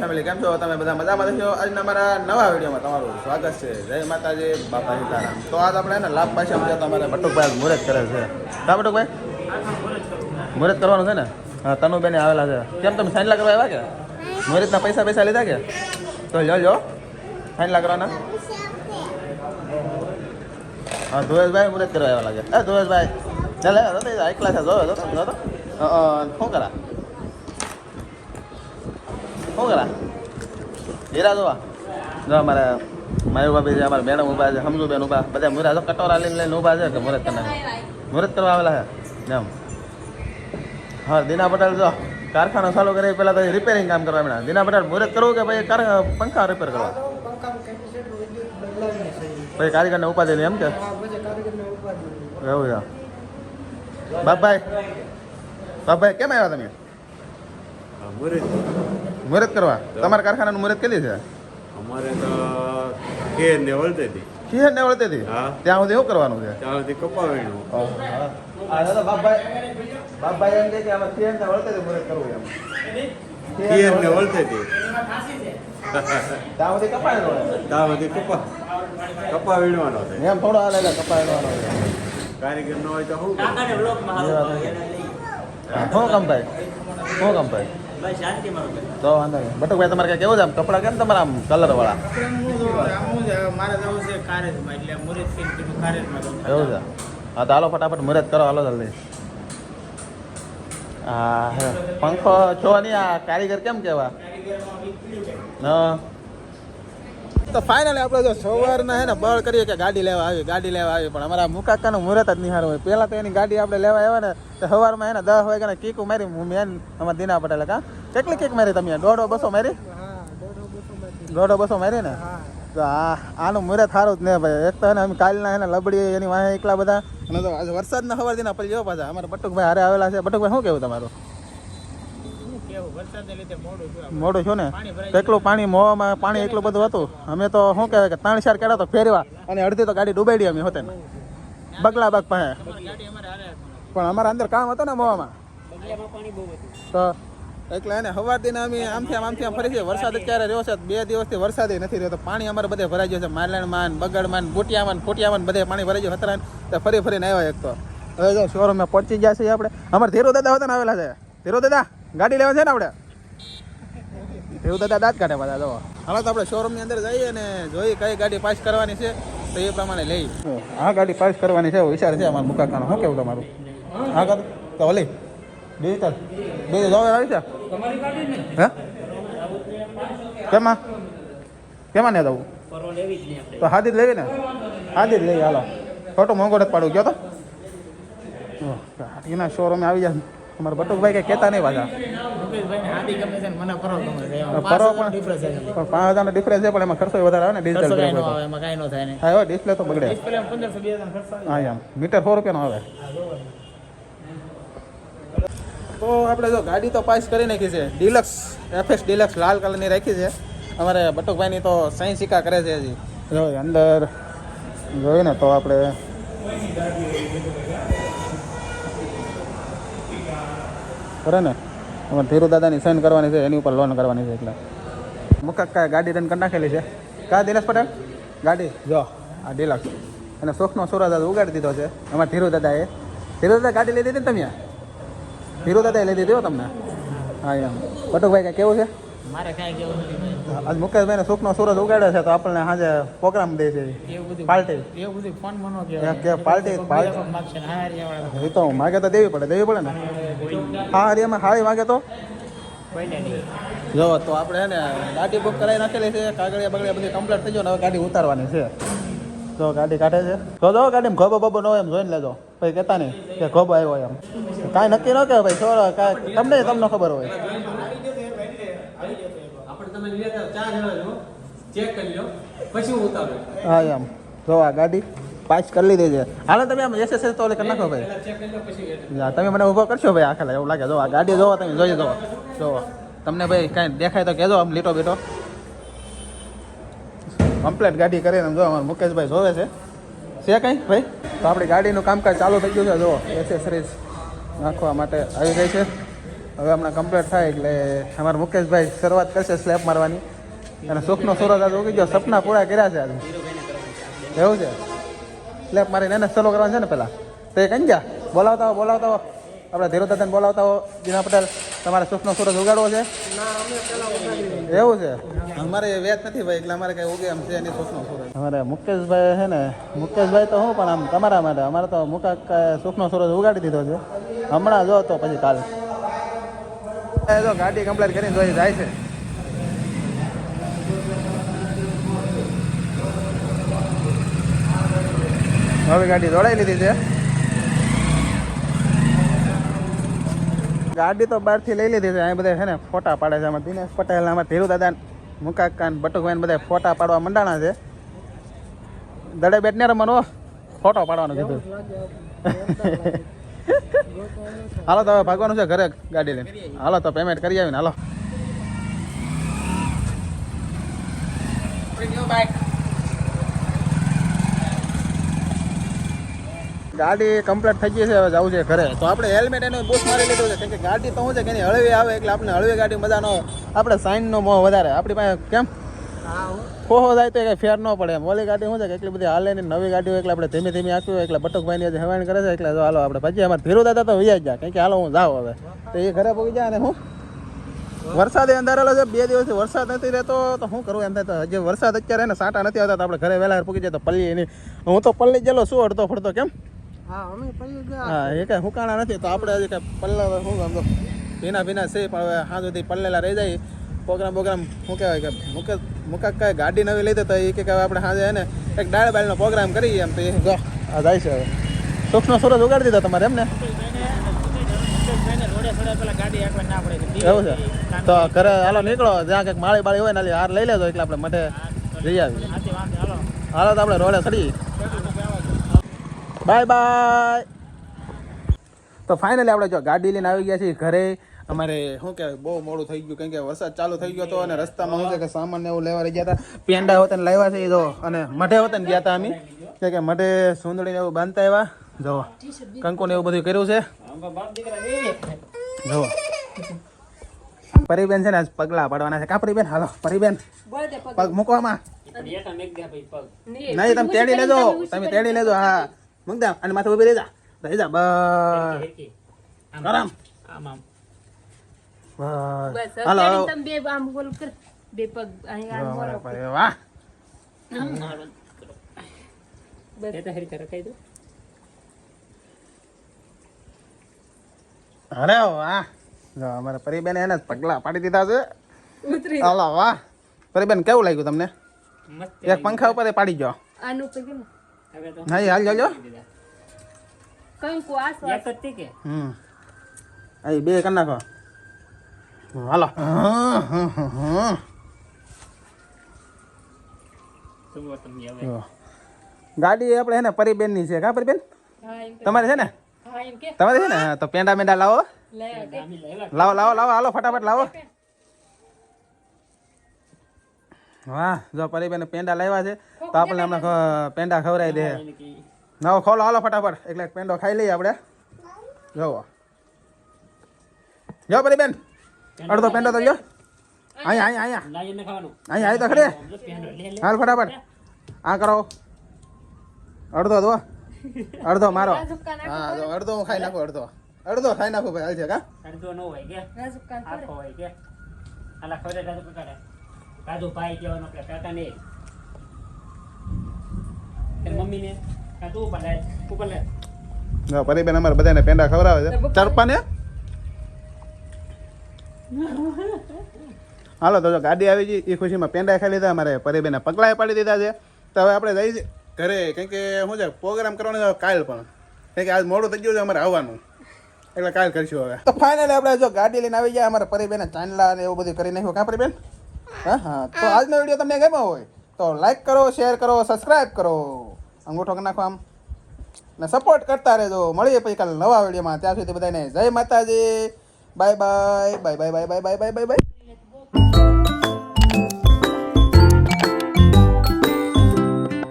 Family કેમ છો તમે બધા મજામાં છો? આજના અમારા નવા વિડીયોમાં તમારું સ્વાગત છે. જય માતાજી, બાપા સીતારામ. તો આજ આપણે ને લાભ પાસે સમજ્યા તો અમારે બટુકભાઈ મુહૂર્ત કરે છે. હા બટુકભાઈ મુહૂર્ત કરવાનું છે ને? હા તનુબેન આવેલા છે. કેમ તમે સાઈનલા કરવા આવ્યા કે મુહૂર્તના પૈસા લીધા કે? તો લો સાઈનલા કરવાના. હા ધોયેશભાઈ મુહૂર્ત કરવા આવ્યા લાગે. હા ધોયેશભાઈ ચાલે એકલા છે. જો શું કરા હીરા જોવા જો અમારે માયુ ભાભી છે, અમારે મેડમ ઊભા છે, સમજુબેન ઊભા, બધા મુરા તો કટોરા લઈને ઊભા છે કે મુહૂર્ત કરવા આવેલા છે એમ. હા દીના પટેલ જો કારખાનો ચાલુ કરે પહેલાં તો રિપેરિંગ કામ કરવા મળ્યા. દીના પટેલ મુહૂર્ત કરવું કે ભાઈ પંખા રિપેર કરવા? ભાઈ કારીગરને ઉપાધિ નહીં એમ કે એવું છે. બાપભાઈ કેમ આવ્યા તમે મુહૂર્ત કરવા? તમારા કારખાનાનું મુહૂર્ત કેટલી છે? અમારે તો ખેર ને વળતી હતી. ખેર ને વળતી હતી? ત્યાં સુધી શું કરવાનું છે? ત્યાં સુધી કપાવીનું. બાપભાઈ એમ કે અમે ખેર ને વળતી હતી મુહૂર્ત કરવું એમ. ખેર ને વળતી હતી ત્યાં સુધી કપાય ત્યાં સુધી કપા વીણવાનો છે એમ. થોડો હાલે કપા વીણવાનો છે. કારીગર ન હોય તો શું શું કામ થાય? શું કામ થાય? તો વાંધો નહીં. બટુકભાઈ તમારે કઈ કેવું છે આમ કપડા કેમ તમારા આમ કલર વાળા? એવું છે? હા તો હાલો ફટાફટ મુહૂર્ત કરો, હાલો જલ્દી. હા પંખો છો નહીં, આ કારીગર કેમ કેવા? તો ફાઇનલી આપણે જો સવારના હે ને બળ કરીએ કે ગાડી લેવા આવી પણ અમારા મુકાકાનું મુહૂર્ત જ નહીં સારું હોય. પહેલાં તો એની ગાડી આપણે લેવા આવ્યા ને તો સવારમાં એને 10 વાગ્યાને કીકું મારી મેન અમારા દીના પટેલે. કેટલી કીક મારી તમે? 150-200 મારી? 150-200 મારી ને? તો આનું મુહૂર્ત સારું જ નહીં ભાઈ. એક તો એને અમે કાલના એને લબડી એની વાંહે એકલા બધા, અને તો આજે વરસાદના સવાર દીના પડી જેવો પાછા અમારા બટુકભાઈ હારે આવેલા છે. બટુકભાઈ શું કેવું તમારું? મોડું છું ને કેટલું પાણી મોવામાં પાણી એટલું બધું હતું. અમે તો શું કહેવાય કે 3-4 કેડા તો ફેરવા અને અડધી તો ગાડી ડૂબાડી અમે હોતે ને બગલાબાગ પાસે. પણ અમારા અંદર કામ હતું ને મોવામાં તો એટલે એને સવાર દિને અમે આમથી આમ ફરી છે. વરસાદ અત્યારે રહ્યો છે 2 દિવસથી વરસાદ નથી રહ્યો. તો પાણી અમારે બધે ભરાઈ ગયું છે. માલણમાં બગડમાં બોટિયામાં ફોટિયામાં બધે પાણી ભરાઈ ગયું હતરાન. તો ફરીને આવ્યા. એક તો હવે જો શોરૂમમાં પહોંચી ગયા છીએ આપણે. અમારે ધીરુ દાદા હતા ને આવેલા છે. ધીરુ દાદા ગાડી લેવા છે ને આપણે? ધીરુ દાદા દાંત કાઢે બધા. જો હાલો તો આપણે શોરૂમની અંદર જઈએ ને જોઈએ કઈ ગાડી પાસ કરવાની છે તો એ પ્રમાણે લઈ. આ ગાડી પાસ કરવાની છે વિચાર છે અમારા મુકાકાનો. શું કેવું તમારું? હા કર તો ઓલી ડિજિટલ બીજું જોવે આવી છે હે? કેમાં ને જવું? તો હાદી જ લેવી ને? હાદી જ લેવી. હાલો ખોટું મોંઘો નથી પાડવું. ગયો તો ગાડીના શોરૂમે આવી જાય. અમારા બટુકભાઈ કઈ કહેતા નહીં પાછા. ફરો પણ 5,000 ડિફરન્સ છે પણ એમાં ખર્ચો વધારે આવે ને. ડિજિટલ હા ડિસ્પ્લે તો બગડે. હા એમ મીટર 100 રૂપિયાનો આવે. તો આપણે જો ગાડી તો પાસ કરી નાખી છે. ડિલક્સ FX ડિલક્સ લાલ કલરની રાખી છે. અમારે બટુકભાઈની તો સાઈ સિક્કા કરે છે હજી. જો અંદર જોઈએ ને તો આપણે કરે ને અમારે ધીરુ દાદાની સાઈન કરવાની છે, એની ઉપર લોન કરવાની છે. એટલે મુકાકા ગાડી રન કરી નાખેલી છે. કા દિનેશ પટેલ ગાડી જો આ ડિલક્સ અને સુખનો સુરજ ઉગાડી દીધો છે અમારે ધીરુ દાદાએ. ધીરુ દાદા ગાડી લઈ દીધી ને તમે? ધીરુ દાદાએ લઈ દીધી હો તમને? હા એમ. બટુકભાઈ કાંઈ કેવું છે? મારે કાંઈ કેવું નથી. આજ મુકેશભાઈને સુખનો સૂરજ ઉગાડે છે તો આપણને સાંજે પ્રોગ્રામ દે છે પાર્ટી. એવું બધું ફોન મનો કે પાર્ટી એ તો માગે તો દેવી પડે ને. હા એમાં હારી માગે તો જો તો આપણે હે ને ગાડી બુક કરાવી નાખેલી છે. કાગળિયા બગડિયા બધી કમ્પ્લીટ થઈ ગયો ને હવે ગાડી ઉતારવાની છે. તો ગાડી કાઢે છે તો જો ગાડીમાં ખોબો બબો ન હોય એમ જોઈને લેજો. પછી કહેતા નહીં કે ખોબો આવ્યો એમ. કાંઈ નક્કી ન કહેવાય ભાઈ. છોરો તમને ખબર હોય. હા એમ જો આ ગાડી પાસ કરી લીધી છે. હાલો તમે આમ એસએસએસ તો કરી નાખો ભાઈ. તમે મને ઊભો કરશો ભાઈ આખા એવું લાગે. જો આ ગાડી જોવો તમે જોઈ જો તમને ભાઈ કાંઈ દેખાય તો કહેજો આમ લીટો બીટો. કમ્પ્લીટ ગાડી કરીને જો અમારે મુકેશભાઈ જોવે છે કંઈ ભાઈ. તો આપણી ગાડીનું કામકાજ ચાલુ થઈ ગયું છે. જો એસેસરીઝ નાખવા માટે આવી ગઈ છે. હવે હમણાં કમ્પ્લીટ થાય એટલે અમારા મુકેશભાઈ શરૂઆત કરશે સ્લેબ મારવાની અને સુખનો સુરત આજે ઉગી ગયો સપના પૂરા કર્યા છે આજે એવું છે સ્લેબ મારીને એને સલો કરવાનું છે ને પહેલાં તો એ કઈ ગયા બોલાવતા હો આપણે ધીરુ દાદાને બોલાવતા હો જીના પટેલ તમારે સુખનો સુરત ઉગાડવો છે એવું છે અમારે વ્યાજ નથી ભાઈ એટલે અમારે કઈ ઉગે એમ છે એની સુખનો સુરત અમારે મુકેશભાઈ છે ને મુકેશભાઈ તો હું પણ આમ તમારા માટે અમારે તો સુખનો સુરત ઉગાડી દીધો છે હમણાં જો તો પછી કાલ જો ગાડી કમ્પ્લીટ કરીને જોઈ જાય છે હવે ગાડી દોડાઈ લીધી છે ગાડી તો બહારથી લઈ લીધી છે અહીં બધા છે ને ફોટા પાડે છે આમાં દિનેશ પટેલ આમાં ધીરુ દાદા મુકાકાન બટુકભાઈ બધા ફોટા પાડવા મંડાણા છે દડે બેટ ને રમવાનો ફોટો પાડવાનો કીધું હાલો તો હવે ભાગવાનું છે ઘરે ગાડી લઈને હાલો તો પેમેન્ટ કરી આવીને હાલો ગાડી કમ્પ્લીટ થઈ ગઈ છે હવે જવું છે ઘરે તો આપણે હેલ્મેટ એનું બૂટ મારી લીધું છે કેમ કે ગાડી તો શું છે કે એની હળવી આવે એટલે આપણે હળવી ગાડી મજા ન આપણે સાઇનનો મોહ વધારે આપણી પાસે કેમ ખોહો જાય તો કંઈ ફેર ન પડે એમ ઓલી ગાડી શું છે કે એટલી બધી હાલે ની નવી ગાડી હોય એટલે આપણે ધીમે ધીમે આપ્યું એટલે બટુકભાઈની જે હવાણ કરે છે એટલે જો હાલો આપણે પછી અમારે ધીરુ દાદા તો વૈયા જ જાય કેમ કે હાલો હું જાઉં હવે તો એ ઘરે પહોંચી જાય અને હું વરસાદ અંધારેલો છે 2 દિવસથી વરસાદ નથી રહેતો તો શું કરવું એમ થાય તો હજી વરસાદ અત્યારે ને સાંટા નથી આવતા તો આપણે ઘરે વહેલા પહોંચી જાય તો પલ્લી એની હું તો પલ્લી ગયેલો શું અડધો ફરતો કેમ હા એ કાંઈ હુકાણા નથી તો આપણે હજી કાંઈ પલ્લા શું આમ તો ભીના છે પણ હવે હા સુધી પલ્લેલા રહી જાય પ્રોગ્રામ શું કહેવાય કે મુકાક કાંઈ ગાડી નવી લઈ દે તો એ કે આપણે સાંજે ને એક દાળ બાળનો પ્રોગ્રામ કરીએ એમ તો એ જો આ જાય છે હવે સુખનો સુરત ઉગાડી દીધો તમારે એમ ને એવું છે તો ઘરે હાલો નીકળો જ્યાં કંઈક માળી હોય ને હાર લઈ લેજો એટલે આપણે મઠે જઈ આવીએ હાલો તો આપણે રોડે ચડી બાય તો ફાઇનલી આપણે જો ગાડી લઈને આવી ગયા છીએ ઘરે અમારે શું કહેવાય બહુ મોડું થઈ ગયું કેમ કે વરસાદ ચાલુ થઈ ગયો હતો અને રસ્તામાં શું છે કે સામાન ને એવું લેવા રહી ગયા હતા પેંડા હોતા ને લાવ્યા છે એ જો અને મઢે હોતા ને ગયા હતા અમે કે મઢે સુંદડીને એવું બાંધતા આવ્યા જો કંકુ ને એવું બધું કર્યું છે જો પરીબેન છે ને આજ પગલા પાડવાના છે કા પરીબેન હાલો પરીબેન પગ મૂકવામાં નહીં તમે તેડી લેજો હા મૂકદા અને માથે ઉભી રહી જા બસ આરામ હાલો વાહ અરે વાહ જો અમારે પરીબેન એને પગલા પાડી દીધા છે હાલો વાહ પરીબેન કેવું લાગ્યું તમને એક પંખા ઉપર પાડી ગયો હા હાલ જોજો અહીં બે કરી નાખો હાલો ગાડી આપણે છે ને પરીબેન ની છે કા પરીબેન તમારે છે ને તમારે છે ને તો પેંડા મેંડા લાવો લાવો હાલો ફટાફટ લાવો વાહ જો પરીબેન પેંડા લાવ્યા છે તો આપણે હમણાં પેંડા ખવડાવી દે નવો ખોલો હાલો ફટાફટ એટલે પેંડો ખાઈ લઈએ આપણે જોવો જો પરીબેન અડધો પેંડો તો જો અહીંયા તો ખરી હાલ ફટાફટ આ કરો અડધો મારો હા જો અડધો હું ખાઈ નાખું અડધો ખાઈ નાખું ભાઈ હાલ છે કા અડધો નો હોય કે આખો હોય કે આલા ખવડે દાદુ પકાડે દાદુ ભાઈ કેવાનો કે કાકા ને તે મમ્મી ને કાદુ ઉપર લે જો પરીબેન અમારે બધાને પેંડા ખવડાવે છે ચરપા ને હાલો તો જો ગાડી આવી ગઈ એ ખુશીમાં પેંડા ખાઈ લીધા અમારે પરીબેને પગલાએ પાડી દીધા છે તો હવે આપણે જઈએ ઘરે કેમ કે શું છે પ્રોગ્રામ કરવાનો છે કાલ પણ કેમ કે આજ મોડું થઈ ગયું છે અમારે આવવાનું એટલે કાલ કરીશું હવે તો ફાઇનલી આપણે જો ગાડી લઈને આવી ગયા અમારે પરીબેને ચાંદલા ને એવું બધું કરી નાખ્યું કા પરીબેન હા તો આજનો વિડીયો તમને ગમ્યો હોય તો લાઈક કરો શેર કરો સબસ્ક્રાઈબ કરો અંગૂઠો કરી નાખો આમ ને સપોર્ટ કરતા રહેજો મળીએ પછી કાલે નવા વિડીયોમાં ત્યાં સુધી બધાને જય માતાજી bye bye bye bye bye bye bye bye bye bye